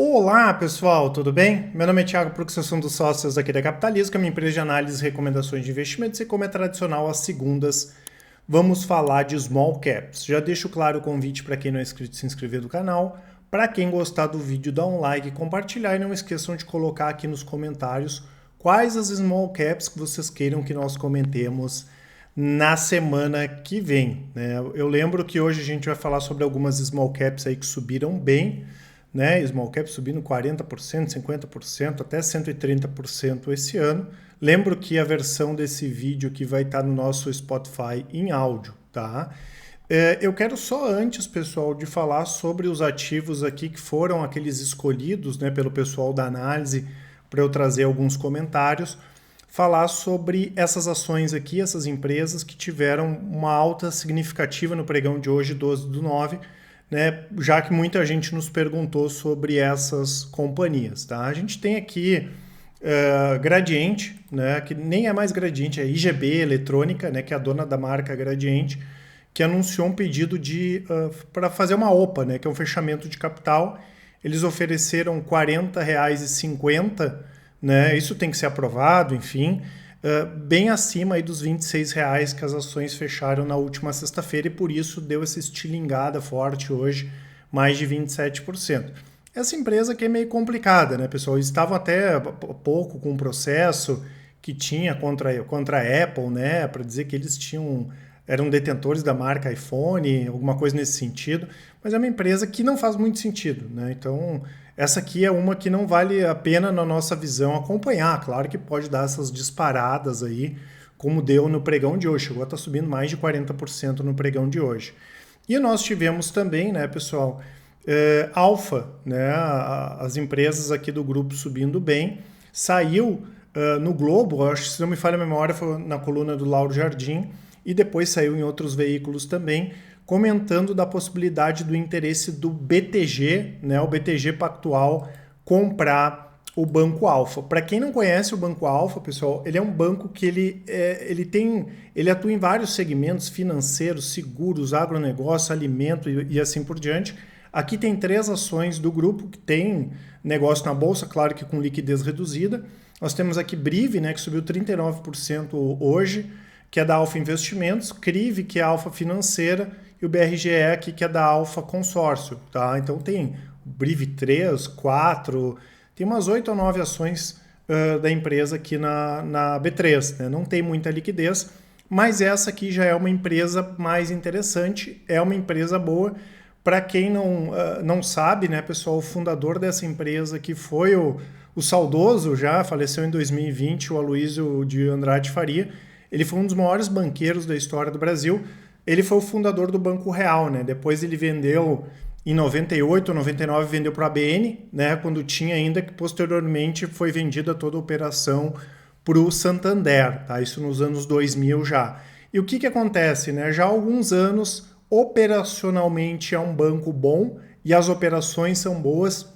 Olá, pessoal, tudo bem? Meu nome é Thiago Prux, eu sou um dos sócios aqui da Capitalismo, que é minha empresa de análise e recomendações de investimentos, e como é tradicional, às segundas vamos falar de small caps. Já deixo claro o convite para quem não é inscrito se inscrever no canal. Para quem gostar do vídeo, dá um like e compartilhar, e não esqueçam de colocar aqui nos comentários quais as small caps que vocês queiram que nós comentemos na semana que vem, né? Eu lembro que hoje a gente vai falar sobre algumas small caps aí que subiram bem, né? Small cap subindo 40%, 50%, até 130% esse ano. Lembro que a versão desse vídeo aqui vai estar no nosso Spotify em áudio, tá? Eu quero só antes, pessoal, de falar sobre os ativos aqui que foram aqueles escolhidos, né, pelo pessoal da análise para eu trazer alguns comentários, falar sobre essas ações aqui, essas empresas que tiveram uma alta significativa no pregão de hoje, 12/9, né, já que muita gente nos perguntou sobre essas companhias. Tá? A gente tem aqui Gradiente, né, que nem é mais Gradiente, é IGB Eletrônica, né, que é a dona da marca Gradiente, que anunciou um pedido para fazer uma OPA, né, que é um fechamento de capital. Eles ofereceram R$ 40,50, né, isso tem que ser aprovado, enfim, bem acima aí dos R$ 26 que as ações fecharam na última sexta-feira, e por isso deu essa estilingada forte hoje, mais de 27%. Essa empresa aqui é meio complicada, né, pessoal? Eles estavam até pouco com um processo que tinha contra a Apple, né, para dizer que eles eram detentores da marca iPhone, alguma coisa nesse sentido, mas é uma empresa que não faz muito sentido, né? Então, essa aqui é uma que não vale a pena, na nossa visão, acompanhar. Claro que pode dar essas disparadas aí, como deu no pregão de hoje. Chegou a estar subindo mais de 40% no pregão de hoje. E nós tivemos também, né, pessoal, Alfa, né, as empresas aqui do grupo subindo bem. Saiu no Globo, acho que se não me falha a memória, foi na coluna do Lauro Jardim, e depois saiu em outros veículos também, comentando da possibilidade do interesse do BTG, né, o BTG Pactual, comprar o Banco Alfa. Para quem não conhece o Banco Alfa, pessoal, ele é um banco que ele atua em vários segmentos financeiros, seguros, agronegócio, alimento e assim por diante. Aqui tem 3 ações do grupo que tem negócio na bolsa, claro que com liquidez reduzida. Nós temos aqui Brive, né, que subiu 39% hoje, que é da Alfa Investimentos, Crive, que é a Alfa Financeira, e o BRGE aqui, que é da Alfa Consórcio. Tá? Então tem Brive 3, 4, tem umas 8 ou 9 ações da empresa aqui na B3. Né? Não tem muita liquidez, mas essa aqui já é uma empresa mais interessante, é uma empresa boa. Para quem não sabe, né, pessoal, o fundador dessa empresa que foi o saudoso, já faleceu em 2020, o Aloysio de Andrade Faria. Ele foi um dos maiores banqueiros da história do Brasil. Ele foi o fundador do Banco Real, né? Depois ele vendeu em 98, 99, vendeu para a ABN, né? Quando tinha ainda, que posteriormente foi vendida toda a operação para o Santander, tá? Isso nos anos 2000 já. E o que acontece, né? Já há alguns anos, operacionalmente é um banco bom e as operações são boas,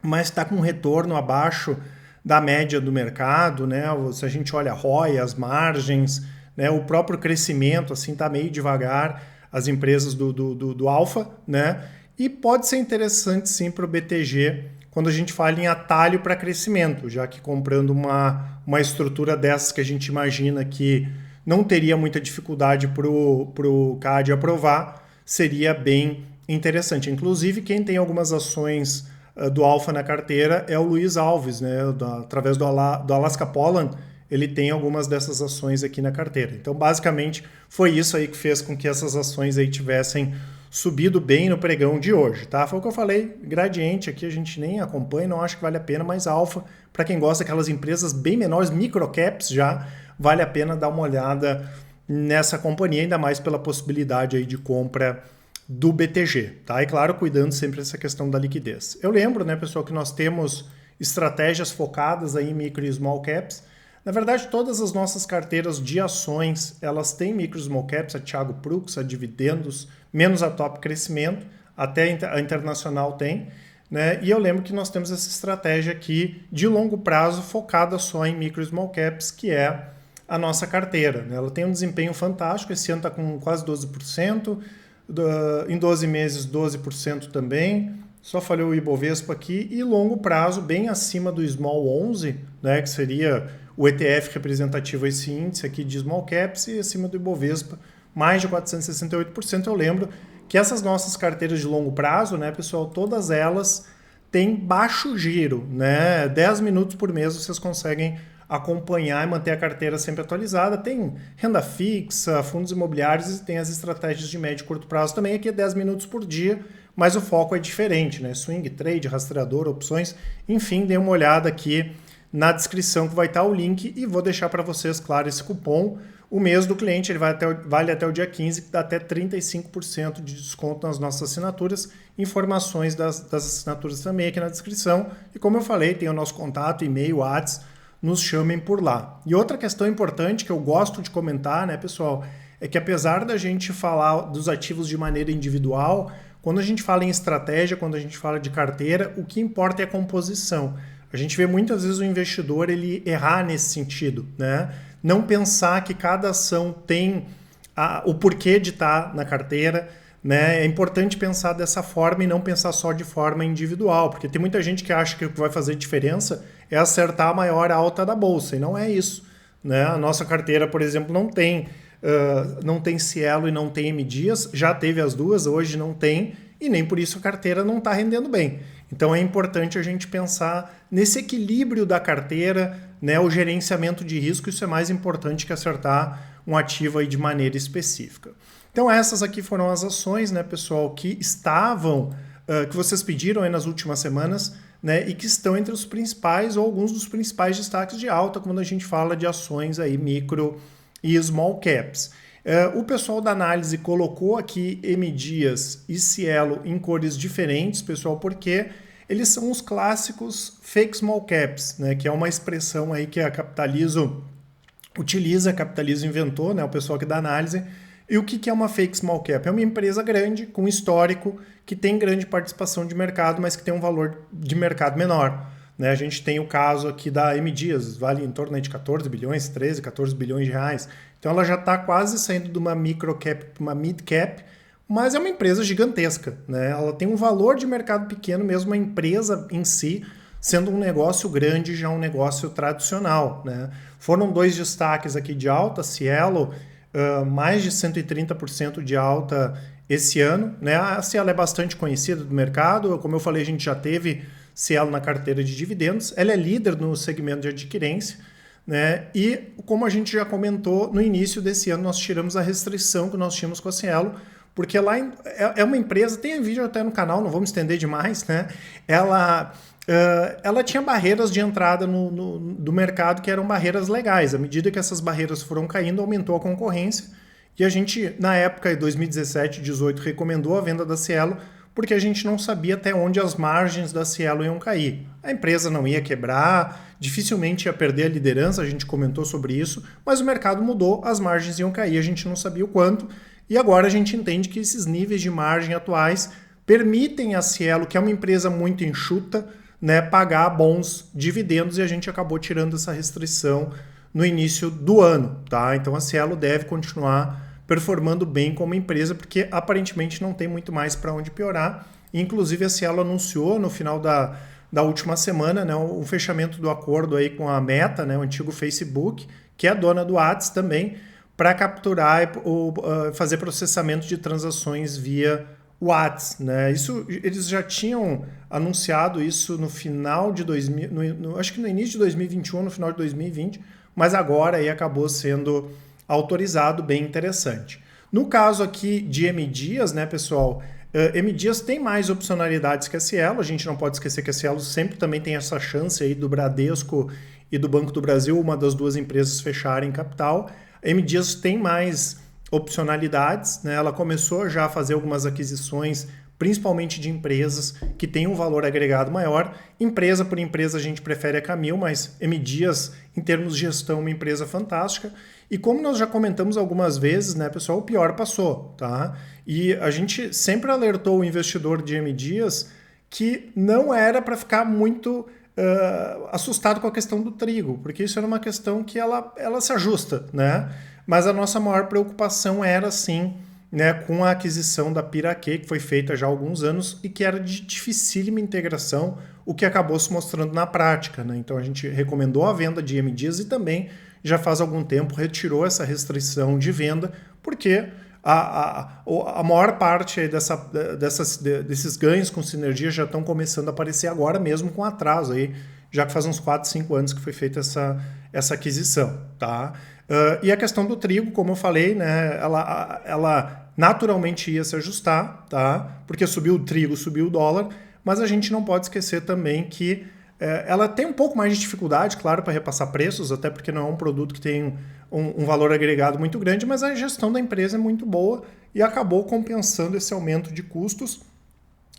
mas está com um retorno abaixo da média do mercado, né? Se a gente olha a ROI, as margens, né? O próprio crescimento assim está meio devagar, as empresas do Alfa, né? E pode ser interessante sim para o BTG quando a gente fala em atalho para crescimento, já que comprando uma estrutura dessas que a gente imagina que não teria muita dificuldade para o CAD aprovar, seria bem interessante. Inclusive, quem tem algumas ações do Alfa na carteira é o Luiz Alves, né? Através do Alaska Poland, ele tem algumas dessas ações aqui na carteira. Então, basicamente, foi isso aí que fez com que essas ações aí tivessem subido bem no pregão de hoje, tá? Foi o que eu falei, Gradiente aqui a gente nem acompanha, não acho que vale a pena, mas Alfa, para quem gosta daquelas empresas bem menores, microcaps já, vale a pena dar uma olhada nessa companhia, ainda mais pela possibilidade aí de compra do BTG, tá? E claro, cuidando sempre dessa questão da liquidez. Eu lembro, né, pessoal, que nós temos estratégias focadas aí em micro e small caps. Na verdade, todas as nossas carteiras de ações, elas têm micro e small caps, a Thiago Prux, a Dividendos, menos a Top Crescimento, até a Internacional tem, né? E eu lembro que nós temos essa estratégia aqui de longo prazo focada só em micro e small caps, que é a nossa carteira, né? Ela tem um desempenho fantástico, esse ano está com quase 12%, em 12 meses 12% também, só falhou o Ibovespa aqui, e longo prazo bem acima do Small 11, né, que seria o ETF representativo a esse índice aqui de Small Caps, e acima do Ibovespa mais de 468%. Eu lembro que essas nossas carteiras de longo prazo, né, pessoal, todas elas têm baixo giro, né? 10 minutos por mês vocês conseguem acompanhar e manter a carteira sempre atualizada. Tem renda fixa, fundos imobiliários e tem as estratégias de médio e curto prazo também. Aqui é 10 minutos por dia, mas o foco é diferente, né? Swing trade, rastreador, opções, enfim, dê uma olhada aqui na descrição que vai estar o link, e vou deixar para vocês, claro, esse cupom. O mês do cliente ele vale até o dia 15, que dá até 35% de desconto nas nossas assinaturas. Informações das assinaturas também aqui na descrição. E como eu falei, tem o nosso contato, e-mail, WhatsApp, nos chamem por lá. E outra questão importante que eu gosto de comentar, né, pessoal, é que apesar da gente falar dos ativos de maneira individual, quando a gente fala em estratégia, quando a gente fala de carteira, o que importa é a composição. A gente vê muitas vezes o investidor ele errar nesse sentido, né? Não pensar que cada ação tem o porquê de estar na carteira, né? É importante pensar dessa forma e não pensar só de forma individual, porque tem muita gente que acha que o que vai fazer diferença é acertar a maior alta da bolsa, e não é isso, né? A nossa carteira, por exemplo, não tem Cielo e não tem M Dias, já teve as duas, hoje não tem, e nem por isso a carteira não está rendendo bem. Então é importante a gente pensar nesse equilíbrio da carteira, né, o gerenciamento de risco. Isso é mais importante que acertar um ativo aí de maneira específica. Então essas aqui foram as ações, né, pessoal, que estavam, que vocês pediram aí nas últimas semanas, né, e que estão entre os principais ou alguns dos principais destaques de alta quando a gente fala de ações aí micro e small caps. O pessoal da análise colocou aqui M Dias e Cielo em cores diferentes, pessoal, porque eles são os clássicos fake small caps, né, que é uma expressão aí que a Capitalizo utiliza, a Capitalizo inventou, né, o pessoal aqui da análise. E o que é uma fake small cap? É uma empresa grande, com histórico, que tem grande participação de mercado, mas que tem um valor de mercado menor. Né? A gente tem o caso aqui da M Dias, vale em torno de 14 bilhões, 13, 14 bilhões de reais. Então ela já está quase saindo de uma micro cap para uma mid cap, mas é uma empresa gigantesca. Né? Ela tem um valor de mercado pequeno, mesmo a empresa em si, sendo um negócio grande, já um negócio tradicional. Né? Foram dois destaques aqui de alta, Cielo, mais de 130% de alta esse ano. Né? A Cielo é bastante conhecida do mercado, como eu falei, a gente já teve Cielo na carteira de dividendos, ela é líder no segmento de adquirência, né? E como a gente já comentou, no início desse ano nós tiramos a restrição que nós tínhamos com a Cielo, porque lá é uma empresa, tem vídeo até no canal, não vou me estender demais, né? Ela tinha barreiras de entrada do mercado que eram barreiras legais. À medida que essas barreiras foram caindo, aumentou a concorrência, e a gente, na época de 2017 e 2018, recomendou a venda da Cielo, porque a gente não sabia até onde as margens da Cielo iam cair. A empresa não ia quebrar, dificilmente ia perder a liderança, a gente comentou sobre isso, mas o mercado mudou, as margens iam cair, a gente não sabia o quanto, e agora a gente entende que esses níveis de margem atuais permitem a Cielo, que é uma empresa muito enxuta, né, pagar bons dividendos, e a gente acabou tirando essa restrição no início do ano. Tá? Então a Cielo deve continuar performando bem como empresa, porque aparentemente não tem muito mais para onde piorar. Inclusive a Cielo anunciou no final da última semana, né, o fechamento do acordo aí com a Meta, né, o antigo Facebook, que é a dona do WhatsApp também, para capturar ou fazer processamento de transações via WhatsApp. Né? Isso, eles já tinham anunciado isso no final de acho que no início de 2021, no final de 2020, mas agora aí acabou sendo autorizado, bem interessante. No caso aqui de M Dias, né, pessoal, M Dias tem mais opcionalidades que a Cielo, a gente não pode esquecer que a Cielo sempre também tem essa chance aí do Bradesco e do Banco do Brasil, uma das duas empresas fecharem capital. A M Dias tem mais opcionalidades, né? Ela começou já a fazer algumas aquisições, principalmente de empresas que têm um valor agregado maior. Empresa por empresa a gente prefere a Camil, mas M Dias, em termos de gestão, é uma empresa fantástica. E como nós já comentamos algumas vezes, né, pessoal, o pior passou, tá? E a gente sempre alertou o investidor de M Dias que não era para ficar muito assustado com a questão do trigo, porque isso era uma questão que ela se ajusta, né? Mas a nossa maior preocupação era, sim, né, com a aquisição da Piraquê, que foi feita já há alguns anos e que era de dificílima integração, o que acabou se mostrando na prática, né? Então a gente recomendou a venda de M Dias e também já faz algum tempo retirou essa restrição de venda, porque a maior parte desses ganhos com sinergia já estão começando a aparecer agora mesmo com atraso, aí, já que faz uns 4, 5 anos que foi feita essa aquisição. Tá? E a questão do trigo, como eu falei, né, ela naturalmente ia se ajustar, tá? Porque subiu o trigo, subiu o dólar, mas a gente não pode esquecer também que ela tem um pouco mais de dificuldade, claro, para repassar preços, até porque não é um produto que tem um valor agregado muito grande, mas a gestão da empresa é muito boa e acabou compensando esse aumento de custos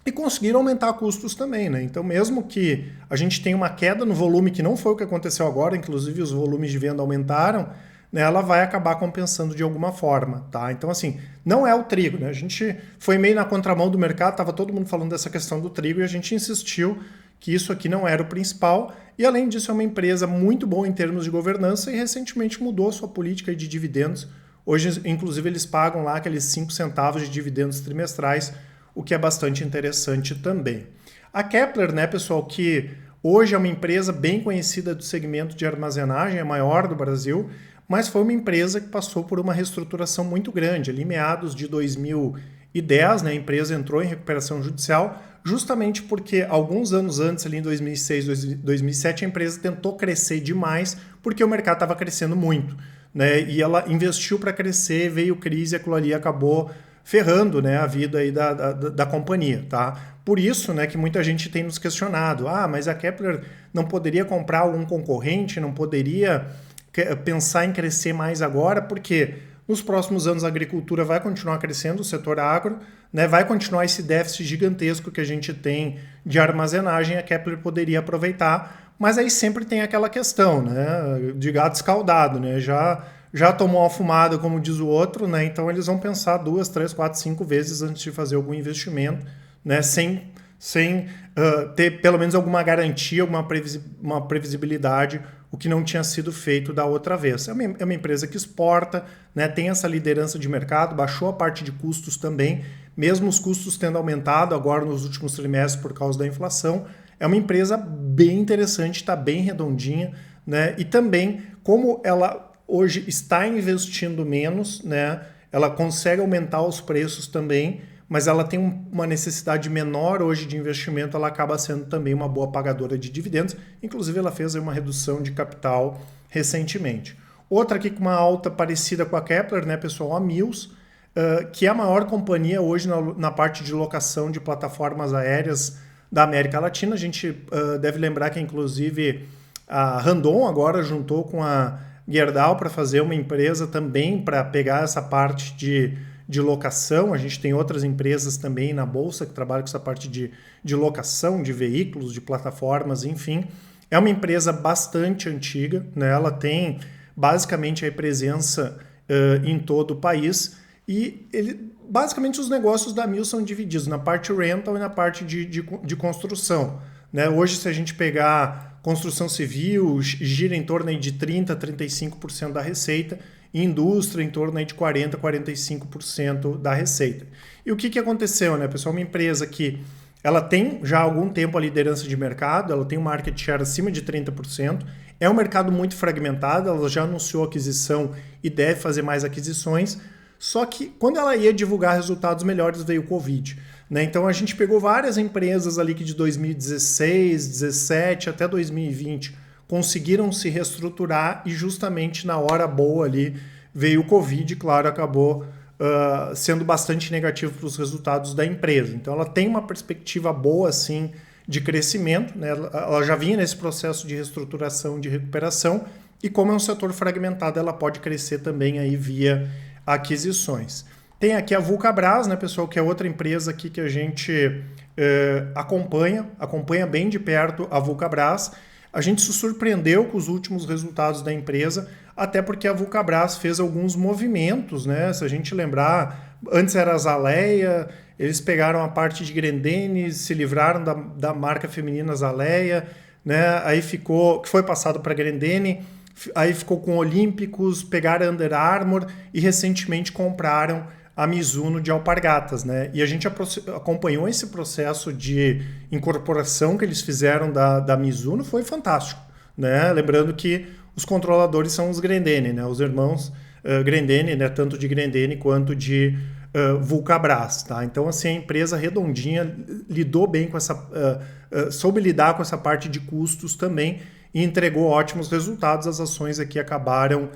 e conseguiram aumentar custos também, né? Então, mesmo que a gente tenha uma queda no volume, que não foi o que aconteceu agora, inclusive os volumes de venda aumentaram, né, ela vai acabar compensando de alguma forma, tá? Então, assim, não é o trigo, né? A gente foi meio na contramão do mercado, estava todo mundo falando dessa questão do trigo e a gente insistiu que isso aqui não era o principal, e além disso é uma empresa muito boa em termos de governança e recentemente mudou sua política de dividendos. Hoje, inclusive, eles pagam lá aqueles 5 centavos de dividendos trimestrais, o que é bastante interessante também. A Kepler, né, pessoal, que hoje é uma empresa bem conhecida do segmento de armazenagem, é a maior do Brasil, mas foi uma empresa que passou por uma reestruturação muito grande. Ali, meados de 2010, né, a empresa entrou em recuperação judicial, justamente porque alguns anos antes, ali em 2006, 2007, a empresa tentou crescer demais porque o mercado estava crescendo muito, né? E ela investiu para crescer, veio crise, aquilo ali acabou ferrando, né, a vida aí da companhia, tá? Por isso, né, que muita gente tem nos questionado, mas a Kepler não poderia comprar algum concorrente, não poderia pensar em crescer mais agora, porque nos próximos anos a agricultura vai continuar crescendo, o setor agro, né, vai continuar esse déficit gigantesco que a gente tem de armazenagem, a Kepler poderia aproveitar, mas aí sempre tem aquela questão, né, de gato escaldado, né, já tomou uma fumada, como diz o outro, né, então eles vão pensar 2, 3, 4, 5 vezes antes de fazer algum investimento, né, sem ter pelo menos alguma garantia, uma previsibilidade, o que não tinha sido feito da outra vez. É uma empresa que exporta, né, tem essa liderança de mercado, baixou a parte de custos também, mesmo os custos tendo aumentado agora nos últimos trimestres por causa da inflação. É uma empresa bem interessante, está bem redondinha, né, e também, como ela hoje está investindo menos, né, ela consegue aumentar os preços também, mas ela tem uma necessidade menor hoje de investimento, ela acaba sendo também uma boa pagadora de dividendos. Inclusive, ela fez uma redução de capital recentemente. Outra aqui com uma alta parecida com a Kepler, né, pessoal, a Mills, que é a maior companhia hoje na parte de locação de plataformas aéreas da América Latina. A gente deve lembrar que, inclusive, a Randon agora juntou com a Gerdau para fazer uma empresa também para pegar essa parte de locação. A gente tem outras empresas também na Bolsa que trabalham com essa parte de locação de veículos, de plataformas, enfim. É uma empresa bastante antiga, né? Ela tem basicamente a presença em todo o país e basicamente os negócios da Mills são divididos na parte rental e na parte de construção, né? Hoje, se a gente pegar construção civil, gira em torno aí de 30% a 35% da receita, e indústria em torno aí de 40% a 45% da receita. E o que aconteceu, né, pessoal? Uma empresa que ela tem já há algum tempo a liderança de mercado, ela tem um market share acima de 30%, é um mercado muito fragmentado, ela já anunciou aquisição e deve fazer mais aquisições, só que quando ela ia divulgar resultados melhores veio o Covid, né? Então a gente pegou várias empresas ali que de 2016, 17 até 2020 conseguiram se reestruturar e justamente na hora boa ali veio o Covid, claro, acabou sendo bastante negativo para os resultados da empresa. Então ela tem uma perspectiva boa assim de crescimento, né? Ela já vinha nesse processo de reestruturação, de recuperação, e como é um setor fragmentado, ela pode crescer também aí via aquisições. Tem aqui a Vulcabras, né, pessoal, que é outra empresa aqui que a gente acompanha bem de perto a Vulcabras. A gente se surpreendeu com os últimos resultados da empresa, até porque a Vulcabras fez alguns movimentos, né? Se a gente lembrar, antes era a Zaleia, eles pegaram a parte de Grendene, se livraram da marca feminina Zaleia, né? Aí ficou, que foi passado para Grendene, aí ficou com Olímpicos, pegaram Under Armour e recentemente compraram a Mizuno de Alpargatas, né? E a gente acompanhou esse processo de incorporação que eles fizeram da Mizuno, foi fantástico, né? Lembrando que os controladores são os Grendene, né? Os irmãos Grendene, né? Tanto de Grendene quanto de Vulcabras, tá? Então, assim, a empresa redondinha lidou bem com essa... soube lidar com essa parte de custos também e entregou ótimos resultados. As ações aqui acabaram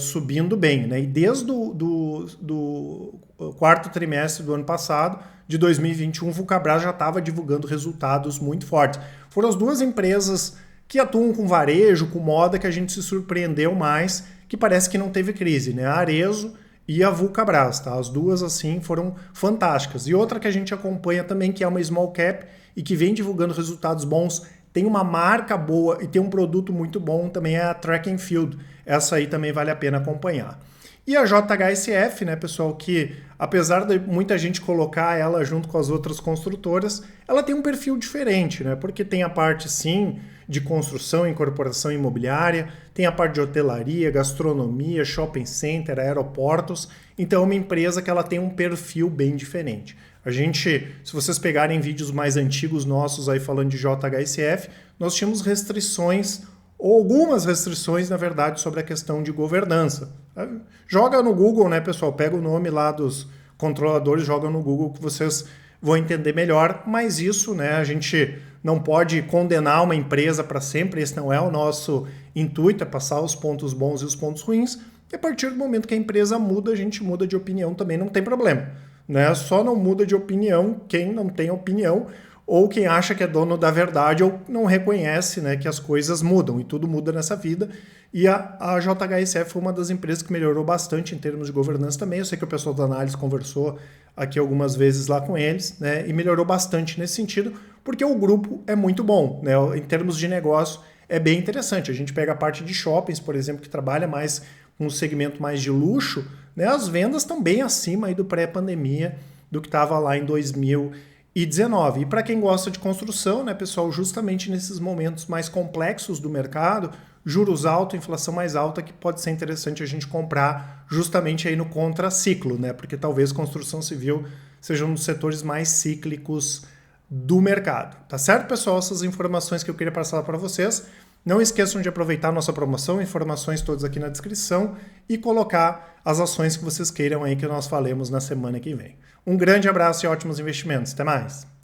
subindo bem, né? E desde do quarto trimestre do ano passado, de 2021, o Vulcabras já estava divulgando resultados muito fortes. Foram as duas empresas que atuam com varejo, com moda, que a gente se surpreendeu mais, que parece que não teve crise, né? A Arezzo e a Vulcabras, tá? As duas, assim, foram fantásticas. E outra que a gente acompanha também, que é uma small cap e que vem divulgando resultados bons, tem uma marca boa e tem um produto muito bom, também é a Track and Field. Essa aí também vale a pena acompanhar. E a JHSF, né, pessoal, que apesar de muita gente colocar ela junto com as outras construtoras, ela tem um perfil diferente, né? Porque tem a parte, sim, de construção e incorporação imobiliária, tem a parte de hotelaria, gastronomia, shopping center, aeroportos. Então é uma empresa que ela tem um perfil bem diferente. A gente, se vocês pegarem vídeos mais antigos nossos aí falando de JHSF, nós tínhamos restrições, ou algumas restrições, na verdade, sobre a questão de governança. Joga no Google, né, pessoal? Pega o nome lá dos controladores, joga no Google que vocês vão entender melhor. Mas isso, né, a gente não pode condenar uma empresa para sempre, esse não é o nosso intuito, é passar os pontos bons e os pontos ruins. E a partir do momento que a empresa muda, a gente muda de opinião também, não tem problema, né? Só não muda de opinião quem não tem opinião, ou quem acha que é dono da verdade ou não reconhece, né, que as coisas mudam e tudo muda nessa vida. E a JHSF foi uma das empresas que melhorou bastante em termos de governança também. Eu sei que o pessoal da análise conversou aqui algumas vezes lá com eles, né, e melhorou bastante nesse sentido, porque o grupo é muito bom, né, em termos de negócio é bem interessante. A gente pega a parte de shoppings, por exemplo, que trabalha mais com um segmento mais de luxo, né, as vendas estão bem acima aí do pré-pandemia, do que estava lá em 2019. E para quem gosta de construção, né, pessoal, justamente nesses momentos mais complexos do mercado, juros altos, inflação mais alta, que pode ser interessante a gente comprar justamente aí no contraciclo, né? Porque talvez construção civil seja um dos setores mais cíclicos do mercado. Tá certo, pessoal? Essas informações que eu queria passar para vocês. Não esqueçam de aproveitar a nossa promoção, informações todas aqui na descrição e colocar as ações que vocês queiram aí que nós falemos na semana que vem. Um grande abraço e ótimos investimentos. Até mais!